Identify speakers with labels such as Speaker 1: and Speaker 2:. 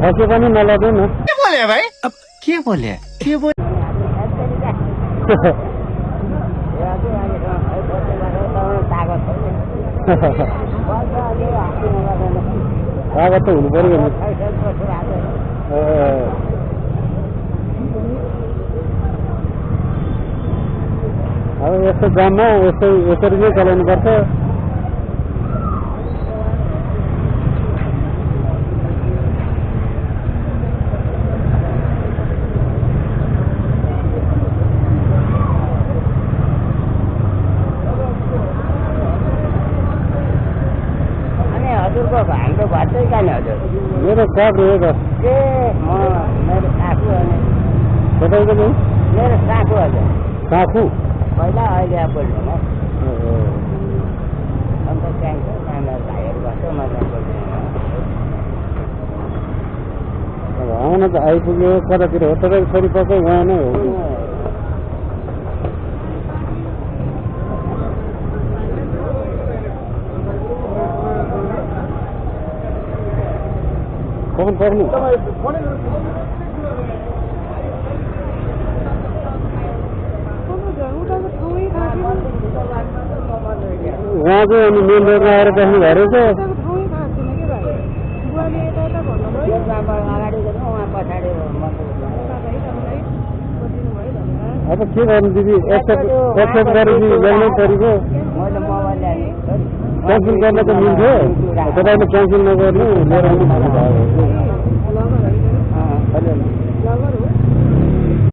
Speaker 1: सके पनि नलग्नु न।
Speaker 2: के बोले भाइ? अब के बोले?
Speaker 1: तागत त हुनु पर्यो नि। अब यस्तो गाउँमा यसरी नै चलाउनुपर्छ।
Speaker 3: हाम्रो घर चाहिँ कहाँ नि हजुर?
Speaker 1: मेरो कप रहेको
Speaker 3: मेरो सासू अनि
Speaker 1: तपाईँको चाहिँ
Speaker 3: मेरो सासू हजुर।
Speaker 1: सासू
Speaker 3: पहिला अहिले बोल्नु अन्त त्यहाँ सानो भाइहरू गर्छ म
Speaker 1: आउन त आइपुग्यो कतातिर हो तपाईँको छोरी पक्कै उहाँ नै हो। कौन पर्नु उहाँ चाहिँ अनि मेन रोडमा आएर बस्नु भएको रहेछ। अब के गर्नु दिदी एक्सेप्ट गरेपछि ल्याउनै परेको। क्यान्सल गर्न त मिल्थ्यो तपाईँले क्यान्सल नगर्नु लिएर आउनु भन्नुभयो।